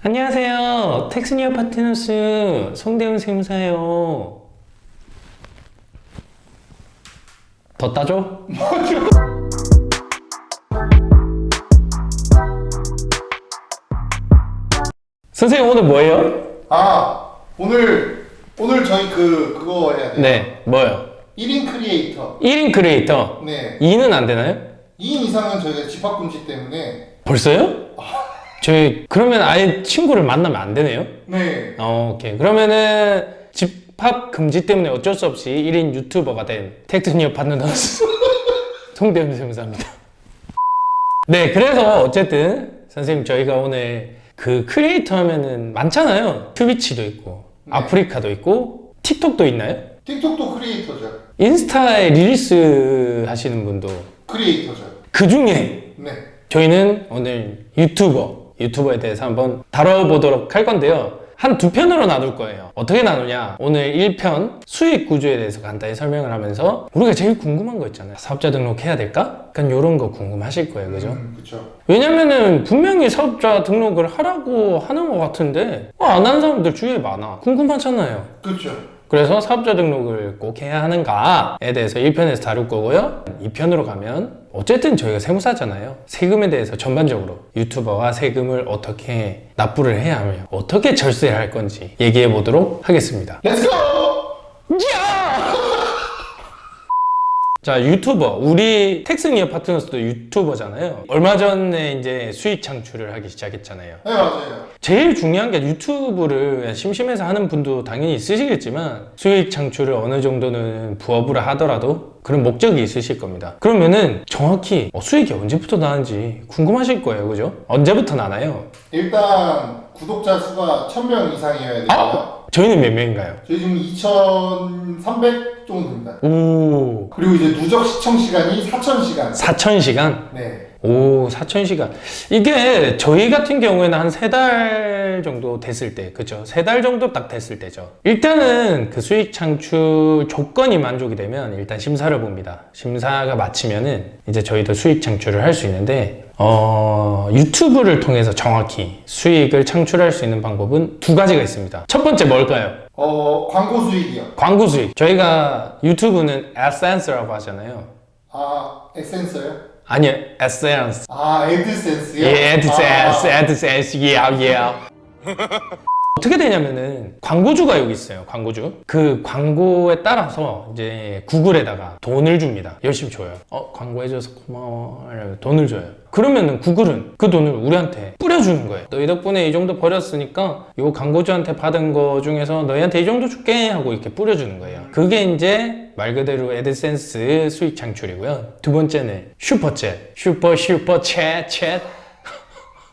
안녕하세요. 텍스니어 파트너스 송대훈 세무사예요. 더 따줘? 선생님 오늘 뭐예요? 오늘 저희 그거 해야 돼요. 네, 뭐요? 1인 크리에이터. 1인 크리에이터. 네. 2는 안 되나요? 2인 이상은 저희가 집합금지 때문에. 벌써요? 저희 그러면 아예 친구를 만나면 안 되네요? 네. 오케이. 그러면은 집합 금지 때문에 어쩔 수 없이 1인 유튜버가 된 텍스니어 파트너스 송대훈 세무사입니다. 네, 그래서 어쨌든 선생님 저희가 오늘 그 크리에이터 하면은 많잖아요. 트위치도 있고 네. 아프리카도 있고 틱톡도 있나요? 틱톡도 크리에이터죠. 인스타에 릴스 하시는 분도 크리에이터죠. 그 중에 네. 저희는 오늘 유튜버에 대해서 한번 다뤄보도록 할 건데요. 한 두 편으로 나눌 거예요. 어떻게 나누냐? 오늘 1편 수익 구조에 대해서 간단히 설명을 하면서 우리가 제일 궁금한 거 있잖아요. 사업자 등록해야 될까? 약간 이런 거 궁금하실 거예요. 그죠? 그쵸. 왜냐면은 분명히 사업자 등록을 하라고 하는 것 같은데 안 하는 사람들 주위에 많아. 궁금하잖아요. 그쵸. 그래서 사업자 등록을 꼭 해야 하는가에 대해서 1편에서 다룰 거고요. 2편으로 가면 어쨌든 저희가 세무사잖아요. 세금에 대해서 전반적으로 유튜버가 세금을 어떻게 납부를 해야 하며 어떻게 절세를 할 건지 얘기해 보도록 하겠습니다. 렛츠고! 자, 유튜버. 우리 텍스니어 파트너스도 유튜버잖아요. 얼마 전에 이제 수익 창출을 하기 시작했잖아요. 네, 맞아요. 제일 중요한 게 유튜브를 심심해서 하는 분도 당연히 있으시겠지만 수익 창출을 어느 정도는 부업으로 하더라도 그런 목적이 있으실 겁니다. 그러면은 정확히 수익이 언제부터 나는지 궁금하실 거예요. 그죠? 언제부터 나나요? 일단 구독자 수가 1000명 이상이어야 돼요. 저희는 몇 명인가요? 저희 지금 2300 정도 됩니다. 오, 그리고 이제 누적 시청 시간이 4000시간. 4,000시간? 네. 오, 4,000시간. 이게 저희 같은 경우에는 한 3달 정도 됐을 때, 그죠? 3달 정도 딱 됐을 때죠. 일단은 그 수익 창출 조건이 만족이 되면 일단 심사를 봅니다. 심사가 마치면은 이제 저희도 수익 창출을 할 수 있는데, 유튜브를 통해서 정확히 수익을 창출할 수 있는 방법은 두 가지가 있습니다. 첫 번째 뭘까요? 광고 수익이요. 광고 수익. 저희가 유튜브는 AdSense라고 하잖아요. 엑센서요? 아니요, AdSense. 애드센스요? 예, AdSense, yeah. 어떻게 되냐면은 광고주가 여기 있어요. 광고주. 그 광고에 따라서 이제 구글에다가 돈을 줍니다. 열심히 줘요. 광고해줘서 고마워. 이러면 돈을 줘요. 그러면은 구글은 그 돈을 우리한테 뿌려주는 거예요. 너희 덕분에 이 정도 벌었으니까 요 광고주한테 받은 거 중에서 너희한테 이 정도 줄게 하고 이렇게 뿌려주는 거예요. 그게 이제 말 그대로 애드센스 수익 창출이고요. 두 번째는 슈퍼챗. 슈퍼챗.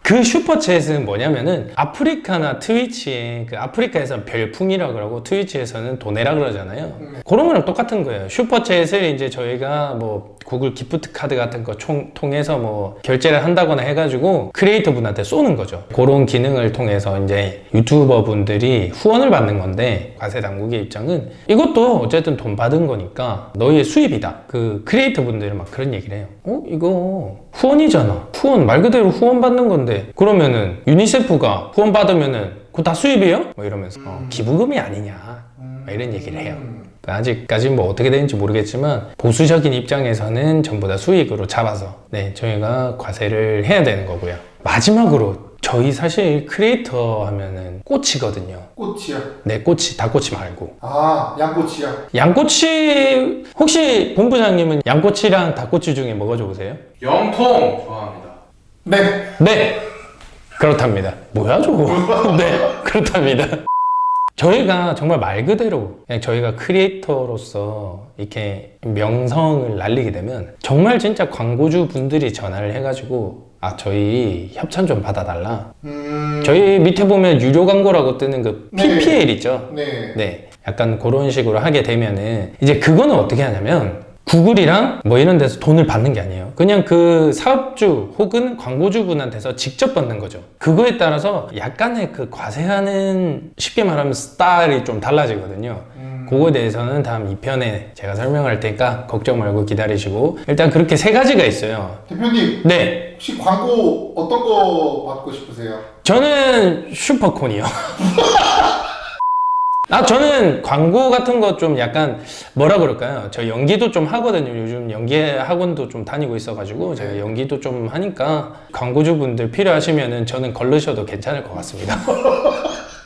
그 슈퍼챗은 뭐냐면은 아프리카나 트위치에 그 아프리카에서는 별풍이라 그러고 트위치에서는 도네라 그러잖아요. 그런 거랑 똑같은 거예요. 슈퍼챗을 이제 저희가 뭐 구글 기프트 카드 같은 거 통해서 뭐 결제를 한다거나 해가지고 크리에이터 분한테 쏘는 거죠. 그런 기능을 통해서 이제 유튜버 분들이 후원을 받는 건데 과세 당국의 입장은 이것도 어쨌든 돈 받은 거니까 너희의 수입이다. 그 크리에이터 분들은 막 그런 얘기를 해요. 이거 후원이잖아. 후원 말 그대로 후원 받는 건데 그러면은 유니세프가 후원 받으면은 그거 다 수입이에요? 뭐 이러면서 기부금이 아니냐 이런 얘기를 해요. 아직까지 뭐 어떻게 되는지 모르겠지만 보수적인 입장에서는 전부 다 수익으로 잡아서 저희가 과세를 해야 되는 거고요. 마지막으로 저희 사실 크리에이터 하면은 꽃이거든요. 꽃이요? 네, 꽃이 닭꼬치 말고. 양꼬치요? 양꼬치 혹시 본부장님은 양꼬치랑 닭꼬치 중에 뭐가 좋으세요? 영통 좋아합니다. 네, 그렇답니다. 뭐야 저거? 네, 그렇답니다. 저희가 정말 말 그대로 그냥 저희가 크리에이터로서 이렇게 명성을 날리게 되면 정말 진짜 광고주 분들이 전화를 해가지고 저희 협찬 좀 받아달라. 저희 밑에 보면 유료 광고라고 뜨는 그 PPL 있죠? 네. 네, 약간 그런 식으로 하게 되면은 이제 그거는 어떻게 하냐면 구글이랑 뭐 이런 데서 돈을 받는 게 아니에요. 그냥 그 사업주 혹은 광고주분한테서 직접 받는 거죠. 그거에 따라서 약간의 그 과세하는, 쉽게 말하면 스타일이 좀 달라지거든요. 그거에 대해서는 다음 2편에 제가 설명할 테니까 걱정 말고 기다리시고, 일단 그렇게 세 가지가 있어요. 대표님, 네, 혹시 광고 어떤 거 받고 싶으세요? 저는 슈퍼콘이요. 저는 광고 같은 거 좀 약간 뭐라 그럴까요? 저 연기도 좀 하거든요. 요즘 연기 학원도 좀 다니고 있어가지고 제가 연기도 좀 하니까 광고주분들 필요하시면은 저는 걸르셔도 괜찮을 것 같습니다.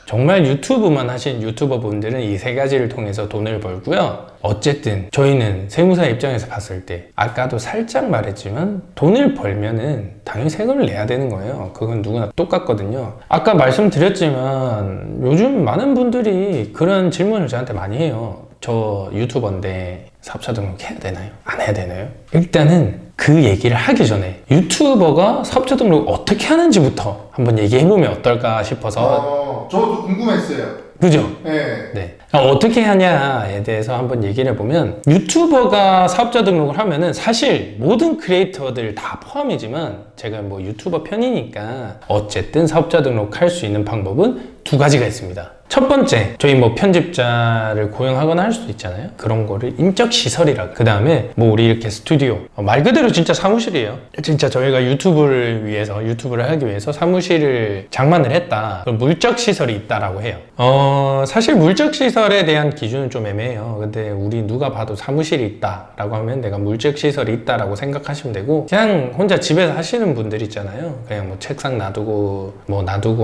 정말 유튜브만 하신 유튜버 분들은 이 세 가지를 통해서 돈을 벌고요. 어쨌든 저희는 세무사 입장에서 봤을 때 아까도 살짝 말했지만 돈을 벌면은 당연히 세금을 내야 되는 거예요. 그건 누구나 똑같거든요. 아까 말씀드렸지만 요즘 많은 분들이 그런 질문을 저한테 많이 해요. 저 유튜버인데 사업자 등록해야 되나요? 안 해야 되나요? 일단은 그 얘기를 하기 전에 유튜버가 사업자 등록 어떻게 하는지부터 한번 얘기해보면 어떨까 싶어서. 저도 궁금했어요. 그죠? 네. 네. 어떻게 하냐에 대해서 한번 얘기를 해보면, 유튜버가 사업자 등록을 하면은 사실 모든 크리에이터들 다 포함이지만 제가 뭐 유튜버 편이니까 어쨌든 사업자 등록할 수 있는 방법은 두 가지가 있습니다. 첫 번째, 저희 뭐 편집자를 고용하거나 할 수도 있잖아요. 그런 거를 인적시설이라고. 그 다음에 뭐 우리 이렇게 스튜디오, 말 그대로 진짜 사무실이에요. 진짜 저희가 유튜브를 하기 위해서 사무실을 장만을 했다. 그럼 물적시설이 있다라고 해요. 사실 물적시설에 대한 기준은 좀 애매해요. 근데 우리 누가 봐도 사무실이 있다라고 하면 내가 물적시설이 있다라고 생각하시면 되고, 그냥 혼자 집에서 하시는 분들 있잖아요. 그냥 뭐 책상 놔두고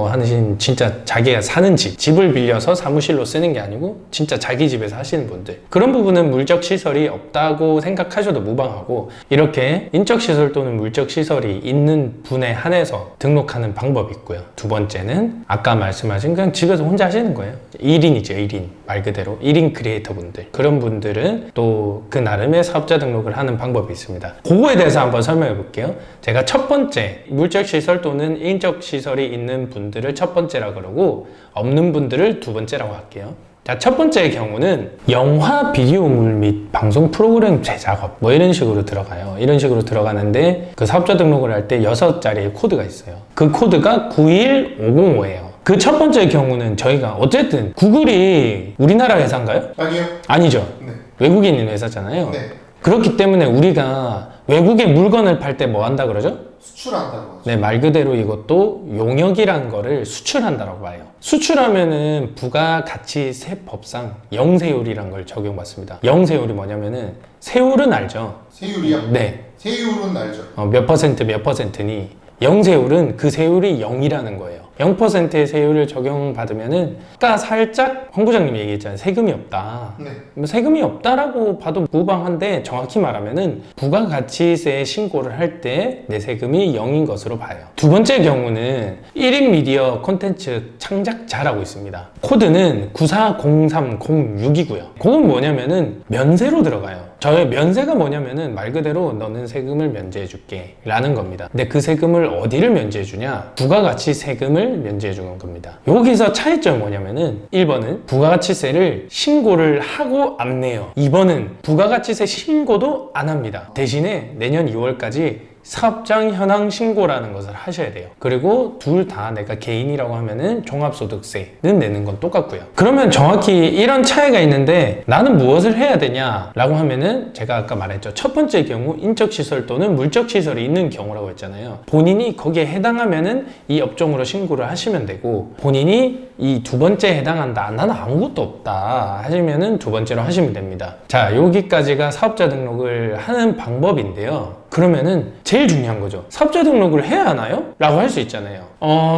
하신, 진짜 자기가 사는 집을 빌려서 사무실로 쓰는 게 아니고 진짜 자기 집에서 하시는 분들, 그런 부분은 물적시설이 없다고 생각하셔도 무방하고, 이렇게 인적시설 또는 물적시설이 있는 분에 한해서 등록하는 방법이 있고요. 두 번째는 아까 말씀하신 그냥 집에서 혼자 하시는 거예요. 1인이죠. 1인. 말 그대로 1인 크리에이터 분들, 그런 분들은 또 그 나름의 사업자 등록을 하는 방법이 있습니다. 그거에 대해서 한번 설명해 볼게요. 제가 첫 번째, 물적시설 또는 인적시설이 있는 분들을 첫 번째라 그러고 없는 분들을 두 번째라고 할게요. 자, 첫 번째의 경우는 영화 비디오물 및 방송 프로그램 제작업 뭐 이런 식으로 들어가요. 이런 식으로 들어가는데 그 사업자 등록을 할 때 6자리의 코드가 있어요. 그 코드가 91505예요. 그 첫 번째 경우는 저희가 어쨌든 구글이 우리나라 회사인가요? 아니요. 아니죠. 네. 외국에 있는 회사잖아요. 네. 그렇기 때문에 우리가 외국에 물건을 팔 때 뭐 한다 그러죠? 수출한다고 하죠. 네, 말 그대로 이것도 용역이란 거를 수출한다라고 봐요. 수출하면은 부가가치세법상 영세율이란 걸 적용받습니다. 영세율이 뭐냐면은, 세율은 알죠? 세율이요? 네. 세율은 알죠. 몇 퍼센트니, 영세율은 그 세율이 0이라는 거예요. 0%의 세율을 적용받으면은, 아까 살짝 황 부장님이 얘기했잖아요. 세금이 없다. 네. 뭐 세금이 없다라고 봐도 무방한데, 정확히 말하면은 부가가치세 신고를 할 때 내 세금이 0인 것으로 봐요. 두 번째 경우는 1인 미디어 콘텐츠 창작자라고 있습니다. 코드는 9403006이고요. 그건 뭐냐면은 면세로 들어가요. 저의 면세가 뭐냐면은 말 그대로 너는 세금을 면제해 줄게 라는 겁니다. 근데 그 세금을 어디를 면제해 주냐? 부가가치 세금을 면제해 주는 겁니다. 여기서 차이점이 뭐냐면은, 1번은 부가가치세를 신고를 하고 안 내요. 2번은 부가가치세 신고도 안 합니다. 대신에 내년 2월까지 사업장 현황 신고라는 것을 하셔야 돼요. 그리고 둘 다 내가 개인이라고 하면은 종합소득세는 내는 건 똑같고요. 그러면 정확히 이런 차이가 있는데 나는 무엇을 해야 되냐 라고 하면은, 제가 아까 말했죠. 첫 번째 경우 인적시설 또는 물적시설이 있는 경우라고 했잖아요. 본인이 거기에 해당하면은 이 업종으로 신고를 하시면 되고, 본인이 이 두 번째에 해당한다, 나는 아무것도 없다 하시면은 두 번째로 하시면 됩니다. 자, 여기까지가 사업자 등록을 하는 방법인데요. 그러면은 제일 중요한 거죠. 사업자 등록을 해야 하나요? 라고 할 수 있잖아요.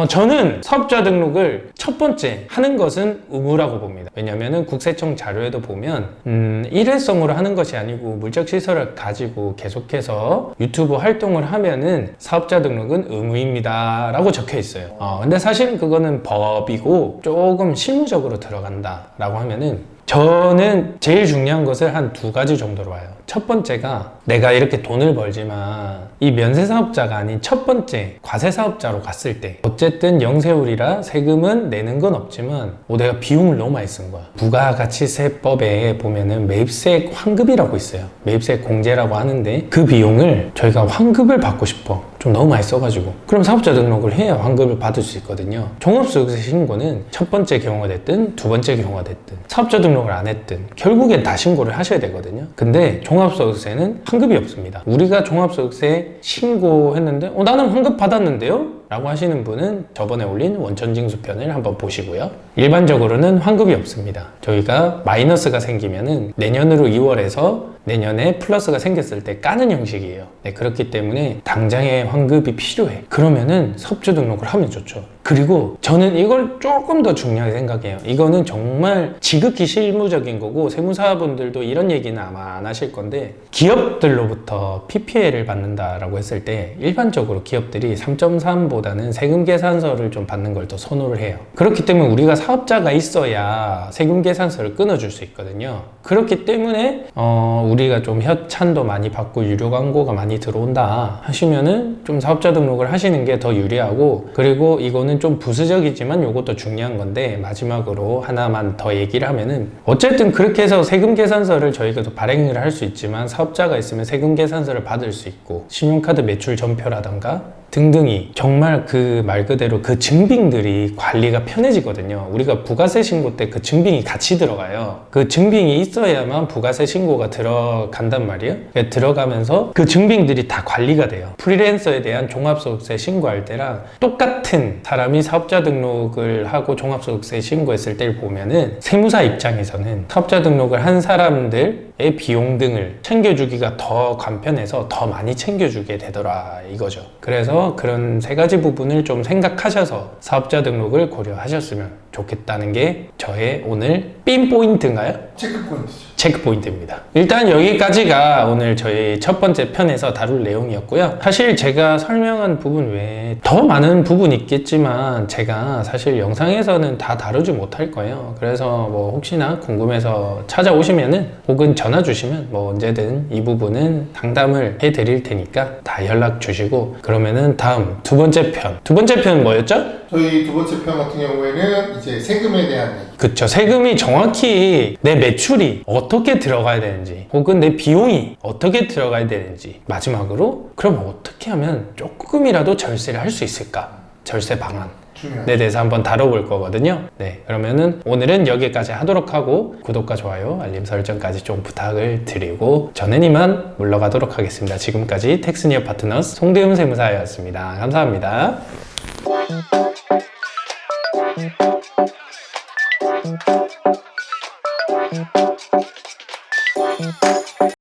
저는 사업자 등록을 첫 번째 하는 것은 의무라고 봅니다. 왜냐면은 국세청 자료에도 보면 일회성으로 하는 것이 아니고 물적시설을 가지고 계속해서 유튜브 활동을 하면은 사업자 등록은 의무입니다 라고 적혀 있어요. 근데 사실은 그거는 법이고 조금 실무적으로 들어간다 라고 하면은, 저는 제일 중요한 것을 한 두 가지 정도로 봐요. 첫 번째가 내가 이렇게 돈을 벌지만 이 면세사업자가 아닌 첫 번째 과세사업자로 갔을 때 어쨌든 영세율이라 세금은 내는 건 없지만 내가 비용을 너무 많이 쓴 거야. 부가가치세법에 보면은 매입세액 환급이라고 있어요. 매입세액 공제라고 하는데 그 비용을 저희가 환급을 받고 싶어. 좀 너무 많이 써가지고 그럼 사업자 등록을 해야 환급을 받을 수 있거든요. 종합소득세 신고는 첫 번째 경우가 됐든 두 번째 경우가 됐든 사업자 등록을 안 했든 결국엔 다 신고를 하셔야 되거든요. 근데 종합소득세는 환급이 없습니다. 우리가 종합소득세 신고했는데 나는 환급 받았는데요? 라고 하시는 분은 저번에 올린 원천징수편을 한번 보시고요. 일반적으로는 환급이 없습니다. 저희가 마이너스가 생기면은 내년으로 2월에서 내년에 플러스가 생겼을 때 까는 형식이에요. 네, 그렇기 때문에 당장의 환급이 필요해. 그러면은 사업자 등록을 하면 좋죠. 그리고 저는 이걸 조금 더 중요하게 생각해요. 이거는 정말 지극히 실무적인 거고 세무사분들도 이런 얘기는 아마 안 하실 건데 기업들로부터 PPL을 받는다라고 했을 때 일반적으로 기업들이 3.3보다는 세금 계산서를 좀 받는 걸 더 선호를 해요. 그렇기 때문에 우리가 사업자가 있어야 세금 계산서를 끊어줄 수 있거든요. 그렇기 때문에 우리가 좀 협찬도 많이 받고 유료 광고가 많이 들어온다 하시면은 좀 사업자 등록을 하시는 게 더 유리하고, 그리고 이거는 좀 부수적이지만 이것도 중요한 건데 마지막으로 하나만 더 얘기를 하면은 어쨌든 그렇게 해서 세금 계산서를 저희가 또 발행을 할 수 있지만 사업자가 있으면 세금 계산서를 받을 수 있고 신용카드 매출 전표라던가 등등이 정말 그 말 그대로 그 증빙들이 관리가 편해지거든요. 우리가 부가세 신고 때 그 증빙이 같이 들어가요. 그 증빙이 있어야만 부가세 신고가 들어간단 말이에요. 들어가면서 그 증빙들이 다 관리가 돼요. 프리랜서에 대한 종합소득세 신고할 때랑 똑같은 사람이 사업자 등록을 하고 종합소득세 신고했을 때를 보면은 세무사 입장에서는 사업자 등록을 한 사람들의 비용 등을 챙겨주기가 더 간편해서 더 많이 챙겨주게 되더라 이거죠. 그래서 그런 세 가지 부분을 좀 생각하셔서 사업자 등록을 고려하셨으면 좋겠다는 게 저의 오늘 삔 포인트인가요? 체크 포인트죠. 체크 포인트입니다. 일단 여기까지가 오늘 저희 첫 번째 편에서 다룰 내용이었고요. 사실 제가 설명한 부분 외에 더 많은 부분이 있겠지만 제가 사실 영상에서는 다 다루지 못할 거예요. 그래서 뭐 혹시나 궁금해서 찾아오시면은 혹은 전화 주시면 뭐 언제든 이 부분은 상담을 해드릴 테니까 다 연락 주시고, 그러면은 다음 두 번째 편은 뭐였죠? 저희 두 번째 편 같은 경우에는 이제 세금에 대한 얘기. 그쵸. 세금이 정확히 내 매출이 어떻게 들어가야 되는지 혹은 내 비용이 어떻게 들어가야 되는지, 마지막으로 그럼 어떻게 하면 조금이라도 절세를 할 수 있을까? 절세 방안 에 대해서 한번 다뤄볼 거거든요. 네, 그러면은 오늘은 여기까지 하도록 하고 구독과 좋아요, 알림 설정까지 좀 부탁을 드리고 저는 이만 물러가도록 하겠습니다. 지금까지 텍스니어 파트너스 송대훈 세무사였습니다. 감사합니다.